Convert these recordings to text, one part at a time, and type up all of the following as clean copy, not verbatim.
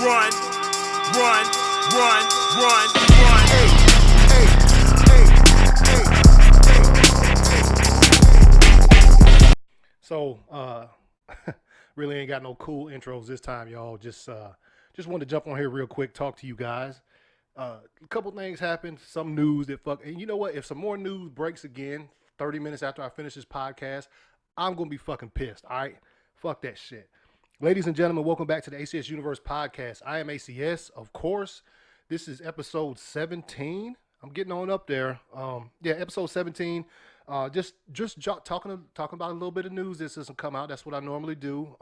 run, run, run, run, run. Hey, So, really ain't got no cool intros this time, y'all. Just wanted to jump on here real quick, talk to you guys. A couple things happened, some news that and you know what? If some more news breaks again, 30 minutes after I finish this podcast, I'm gonna be fucking pissed. All right, fuck that shit. Ladies and gentlemen, welcome back to the ACS Universe Podcast. I am ACS, of course. This is episode 17. I'm getting on up there. Episode 17. Just talking about a little bit of news that doesn't come out. That's what I normally do.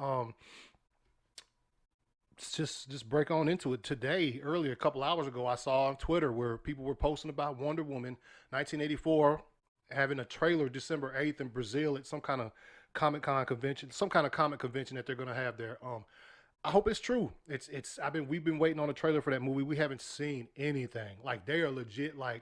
Just break on into it. Today, earlier, a couple hours ago, I saw on Twitter where people were posting about Wonder Woman 1984 having a trailer December 8th in Brazil at some kind of Comic-Con convention, some kind of comic convention that they're going to have there. I hope it's true. We've been waiting on a trailer for that movie. We haven't seen anything. Like, they are legit, like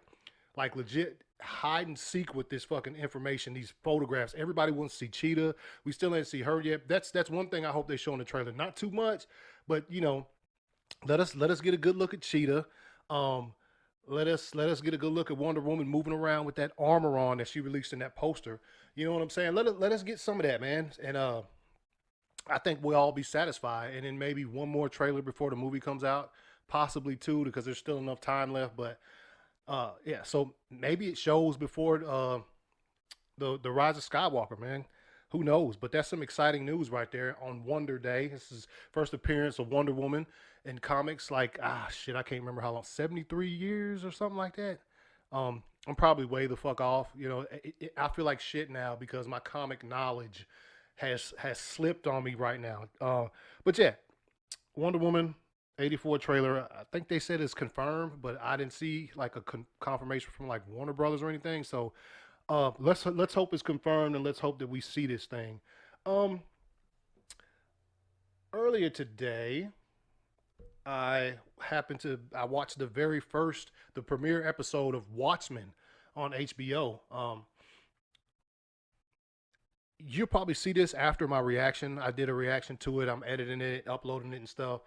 legit hide and seek with this fucking information, these photographs. Everybody wants to see Cheetah. We still ain't see her yet. That's one thing I hope they show in the trailer. Not too much, but you know, let us get a good look at Cheetah. Let us get a good look at Wonder Woman moving around with that armor on that she released in that poster. You know what I'm saying? Let us get some of that, man. And I think we'll all be satisfied. And then maybe one more trailer before the movie comes out, possibly two, because there's still enough time left. But so maybe it shows before the Rise of Skywalker, man. Who knows? But that's some exciting news right there on Wonder Day. This is first appearance of Wonder Woman in comics. Like, I can't remember how long, 73 years or something like that. I'm probably way the fuck off. You know, I feel like shit now because my comic knowledge has slipped on me right now. But yeah, Wonder Woman 84 trailer. I think they said it's confirmed, but I didn't see like a confirmation from like Warner Brothers or anything. So let's hope it's confirmed, and let's hope that we see this thing. Earlier today, I watched the premiere episode of Watchmen on HBO. You'll probably see this after my reaction. I did a reaction to it. I'm editing it, uploading it and stuff.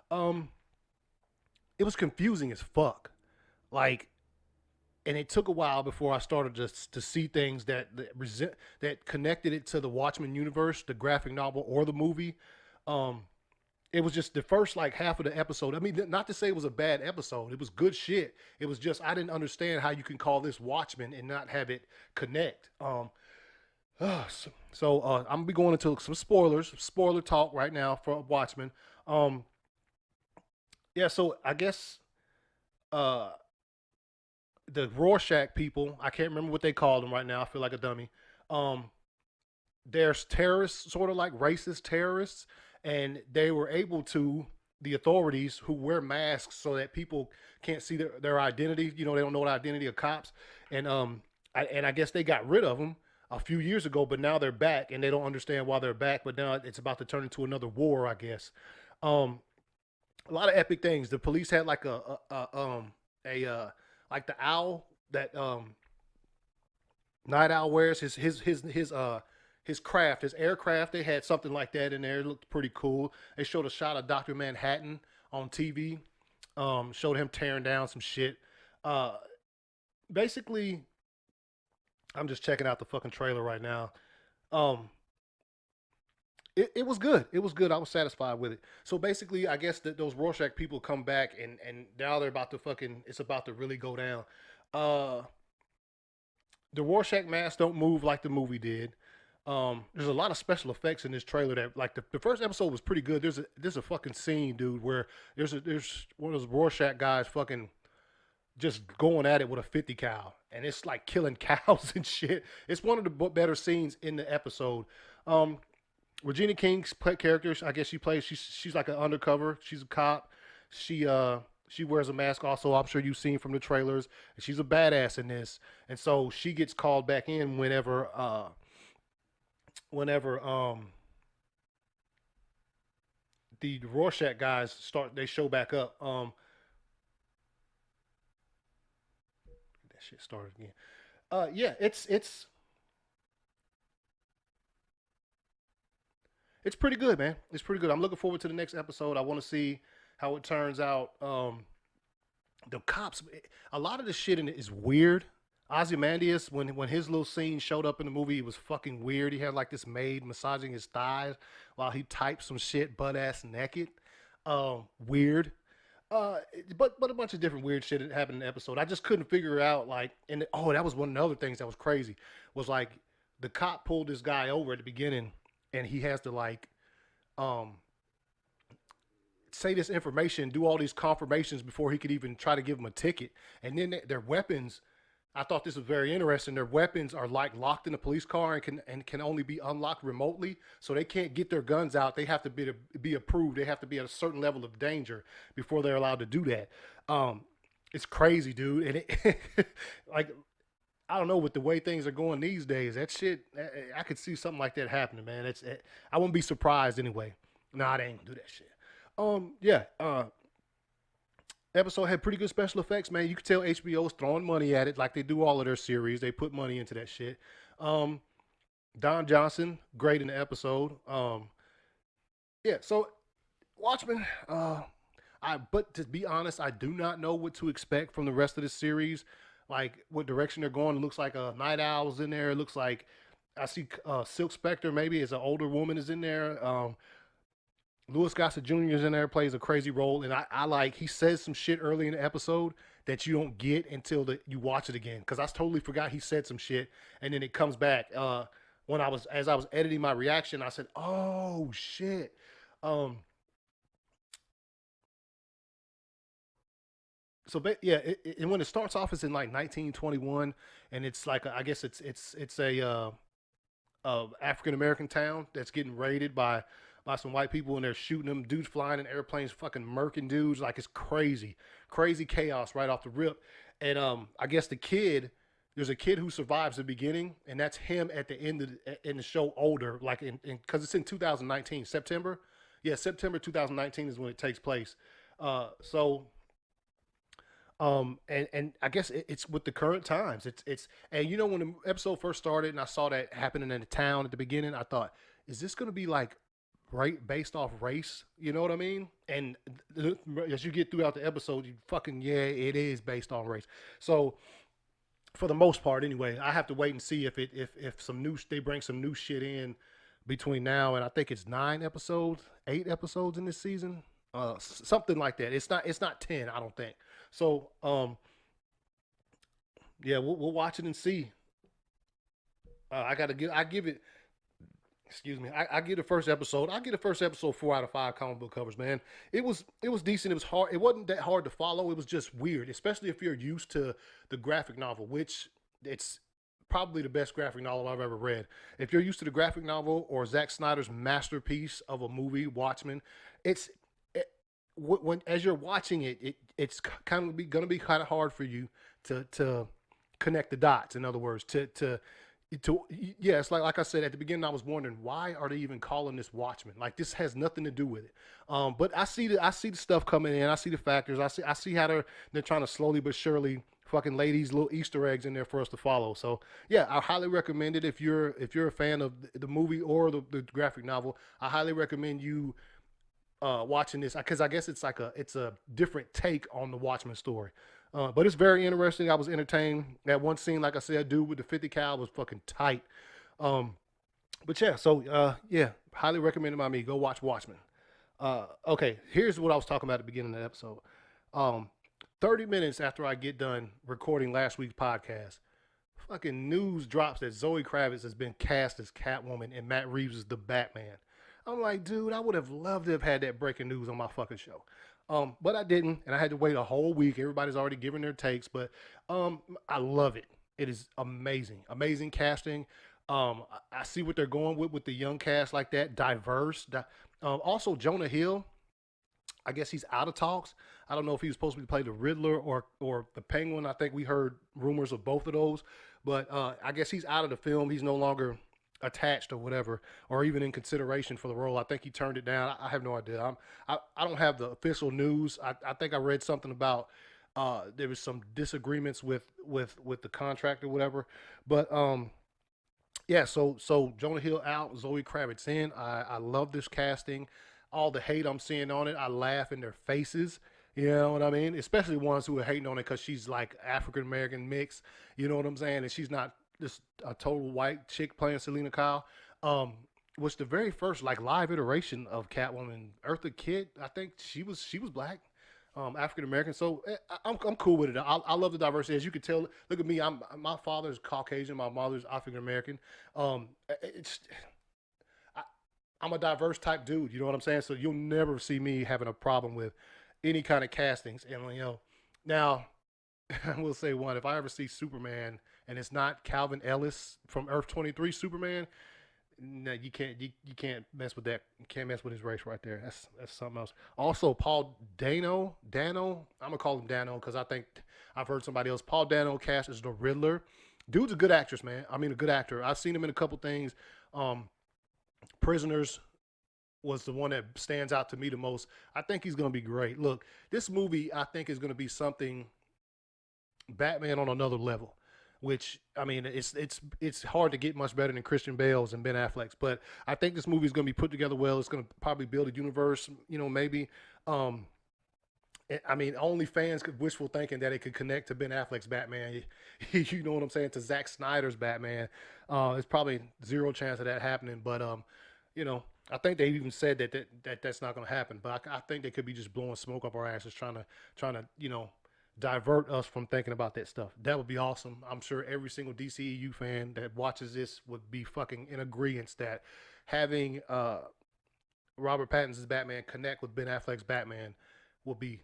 It was confusing as fuck. Like, and it took a while before I started to see things that connected it to the Watchmen universe, the graphic novel or the movie. It was just the first like half of the episode. I mean, not to say it was a bad episode. It was good shit. It was just, I didn't understand how you can call this Watchmen and not have it connect. So I'm gonna be going into some spoiler talk right now for Watchmen. So I guess the Rorschach people, I can't remember what they call them right now. I feel like a dummy. There's terrorists, sort of like racist terrorists, and they were able to, the authorities who wear masks so that people can't see their identity. You know, they don't know the identity of cops, and I guess they got rid of them a few years ago, but now they're back, and they don't understand why they're back. But now it's about to turn into another war, I guess. A lot of epic things. The police had like like the owl that Night Owl wears, his craft, his aircraft. They had something like that in there. It looked pretty cool. They showed a shot of Dr. Manhattan on TV. Showed him tearing down some shit. Basically, I'm just checking out the fucking trailer right now. It was good. It was good. I was satisfied with it. So basically, I guess that those Rorschach people come back and now they're about to it's about to really go down. The Rorschach masks don't move like the movie did. There's a lot of special effects in this trailer that, like, the first episode was pretty good. There's a fucking scene, dude, where there's one of those Rorschach guys fucking just going at it with a 50 cal, and it's like killing cows and shit. It's one of the better scenes in the episode. Regina King's character, I guess she's like an undercover. She's a cop. She wears a mask also. I'm sure you've seen from the trailers. And she's a badass in this. And so she gets called back in whenever the Rorschach guys show back up. That shit started again. It's pretty good, man. It's pretty good. I'm looking forward to the next episode. I want to see how it turns out the cops, a lot of the shit in it is weird. Ozymandias, when his little scene showed up in the movie, it was fucking weird. He had like this maid massaging his thighs while he typed some shit butt ass naked. Weird. But a bunch of different weird shit that happened in the episode. I just couldn't figure out like, and oh, that was one of the other things that was crazy. Was like the cop pulled this guy over at the beginning, and he has to like, um, say this information, do all these confirmations before he could even try to give him a ticket. And then their weapons, I thought this was very interesting. Their weapons are like locked in a police car and can only be unlocked remotely. So they can't get their guns out. They have to be approved. They have to be at a certain level of danger before they're allowed to do that. It's crazy, dude. And it, like, I don't know, with the way things are going these days, that shit, I could see something like that happening, man. I wouldn't be surprised anyway. Nah, they ain't gonna do that shit. Yeah. Episode had pretty good special effects, man. You could tell HBO's throwing money at it like they do all of their series. They put money into that shit. Don Johnson, great in the episode. Yeah, so Watchmen, but to be honest, I do not know what to expect from the rest of the series. Like what direction they're going. It looks like Night Owl's in there. It looks like I see Silk Spectre maybe as an older woman is in there. Louis Gossett Jr. is in there, plays a crazy role, and I like, he says some shit early in the episode that you don't get until you watch it again, because I totally forgot he said some shit, and then it comes back. As I was editing my reaction, I said, "Oh shit." Yeah, and when it starts off, it's in like 1921, and it's like I guess it's a African American town that's getting raided by some white people, and they're shooting them. Dudes flying in airplanes, fucking murking dudes. Like, it's crazy, crazy chaos right off the rip. And I guess there's a kid who survives the beginning, and that's him at the end in the show, older, like because it's in 2019 September. Yeah, September 2019 is when it takes place. And I guess it's with the current times. And you know, when the episode first started and I saw that happening in the town at the beginning, I thought, is this going to be like right based off race? You know what I mean? And as you get throughout the episode, you fucking, yeah, it is based on race. So for the most part, anyway, I have to wait and see if they bring some new shit in between now and I think it's 8 episodes in this season, something like that. It's not 10, I don't think. So yeah, we'll watch it and see. I give it. Excuse me. I give the first episode. I give the first episode 4 out of 5 comic book covers, man. It was decent. It was hard. It wasn't that hard to follow. It was just weird, especially if you're used to the graphic novel, which it's probably the best graphic novel I've ever read. If you're used to the graphic novel or Zack Snyder's masterpiece of a movie, Watchmen, when as you're watching it's kind of going to be kind of hard for you to connect the dots. In other words, yeah, it's like I said at the beginning, I was wondering, why are they even calling this Watchmen? Like, this has nothing to do with it. But I see the stuff coming in. I see the factors. I see how they're trying to slowly but surely fucking lay these little Easter eggs in there for us to follow. So yeah, I highly recommend it if you're a fan of the movie or the graphic novel. I highly recommend you watching this, because I guess it's a different take on the Watchmen story. But it's very interesting. I was entertained. That one scene, like I said, dude with the 50 cal was fucking tight. But yeah, so yeah, highly recommended by me. Go watch Watchmen. Okay, here's what I was talking about at the beginning of the episode. 30 minutes after I get done recording last week's podcast, fucking news drops that Zoe Kravitz has been cast as Catwoman and Matt Reeves is the Batman. I'm like, dude, I would have loved to have had that breaking news on my fucking show. But I didn't, and I had to wait a whole week. Everybody's already giving their takes, but I love it. It is amazing. Amazing casting. I see what they're going with the young cast like that, diverse. Also, Jonah Hill, I guess he's out of talks. I don't know if he was supposed to play the Riddler or the Penguin. I think we heard rumors of both of those, but I guess he's out of the film. He's no longer attached or whatever, or even in consideration for the role. I think he turned it down. I have no idea. I don't have the official news. I think I read something about there was some disagreements with the contract or whatever. But yeah, so Jonah Hill out, Zoe Kravitz in. I love this casting. all the hate I'm seeing on it, I laugh in their faces. You know what I mean? Especially ones who are hating on it because she's like African American mix. You know what I'm saying? And she's not just a total white chick playing Selena Kyle. Was the very first like live iteration of Catwoman. Eartha Kitt, I think she was black, African American. So I'm cool with it. I love the diversity. As you can tell, look at me. My father's Caucasian. My mother's African American. I'm a diverse type dude. You know what I'm saying? So you'll never see me having a problem with any kind of castings. And now I will say one: if I ever see Superman and it's not Calvin Ellis from Earth 23 Superman. No, you can't mess with that. You can't mess with his race right there. That's something else. Also, Paul Dano. I'm gonna call him Dano because I think I've heard somebody else. Paul Dano cast as the Riddler. Dude's a good actress, man. I mean, a good actor. I've seen him in a couple things. Prisoners was the one that stands out to me the most. I think he's gonna be great. Look, this movie I think is gonna be something Batman on another level. Which, I mean, it's hard to get much better than Christian Bale's and Ben Affleck's, but I think this movie is going to be put together well. It's going to probably build a universe, maybe. I mean, only fans could wishful thinking that it could connect to Ben Affleck's Batman. You know what I'm saying? To Zack Snyder's Batman. There's probably zero chance of that happening, but I think they even said that's not going to happen. But I think they could be just blowing smoke up our asses, trying to divert us from thinking about that stuff. That would be awesome. I'm sure every single DCEU fan that watches this would be fucking in agreement that having Robert Pattinson's Batman connect with Ben Affleck's Batman will be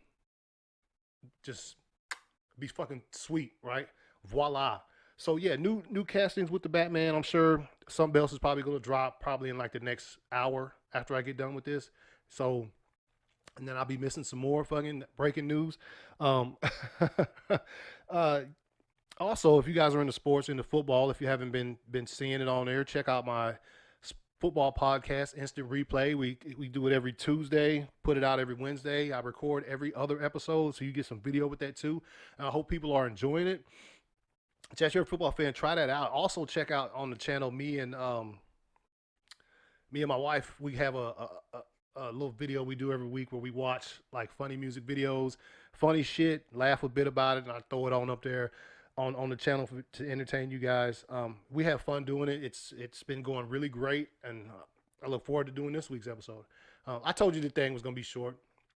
fucking sweet, right? Voila. So yeah, new castings with the Batman. I'm sure something else is probably going to drop probably in like the next hour after I get done with this. So. And then I'll be missing some more fucking breaking news. Also, if you guys are into sports, into football, if you haven't been seeing it on air, check out my football podcast, Instant Replay. We do it every Tuesday, put it out every Wednesday. I record every other episode, so you get some video with that too. And I hope people are enjoying it. If you're a football fan, try that out. Also, check out on the channel me and my wife. We have a little video we do every week where we watch like funny music videos, funny shit, laugh a bit about it, and I throw it on up there on the channel to entertain you guys. We have fun doing it. It's been going really great, and I look forward to doing this week's episode. I told you the thing was going to be short,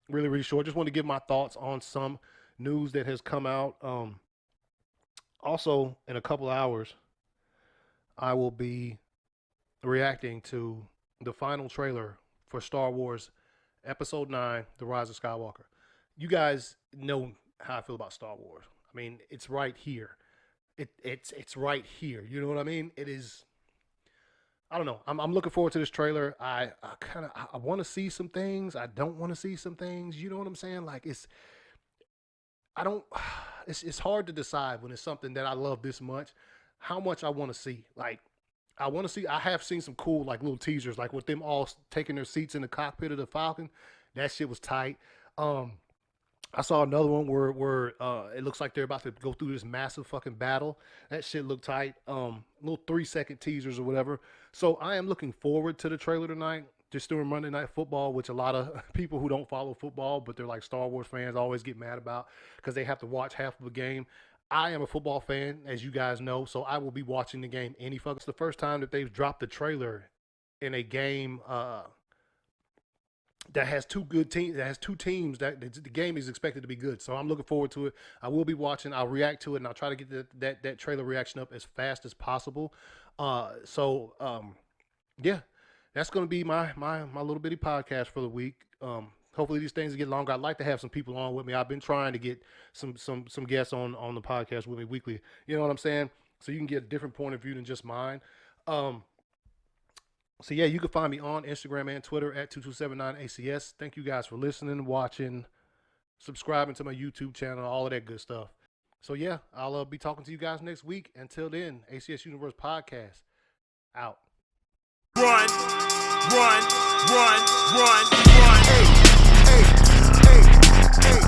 really, really short. Just want to give my thoughts on some news that has come out. Also, in a couple hours, I will be reacting to the final trailer for Star Wars Episode 9, The Rise of Skywalker. You guys know how I feel about Star Wars. I mean, it's right here. It's right here. You know what I mean? It is. I don't know. I'm looking forward to this trailer. I want to see some things. I don't want to see some things. You know what I'm saying? Like it's hard to decide when it's something that I love this much, how much I want to see. Like, I have seen some cool, like, little teasers, like with them all taking their seats in the cockpit of the Falcon. That shit was tight. I saw another one where it looks like they're about to go through this massive fucking battle. That shit looked tight. Little 3-second teasers or whatever. So I am looking forward to the trailer tonight. Just doing Monday Night Football, which a lot of people who don't follow football, but they're like Star Wars fans, always get mad about because they have to watch half of a game. I am a football fan, as you guys know, so I will be watching the game any fucking. It's the first time that they've dropped the trailer in a game that has two teams. That the game is expected to be good. So I'm looking forward to it. I will be watching. I'll react to it, and I'll try to get that trailer reaction up as fast as possible. Yeah, that's going to be my little bitty podcast for the week. Hopefully these things get longer. I'd like to have some people on with me. I've been trying to get some guests on the podcast with me weekly. You know what I'm saying? So you can get a different point of view than just mine. So yeah, you can find me on Instagram and Twitter at 2279ACS. Thank you guys for listening, watching, subscribing to my YouTube channel, all of that good stuff. So yeah, I'll be talking to you guys next week. Until then, ACS Universe Podcast out. Run, run, run, run, run. Hey, hey, hey, hey.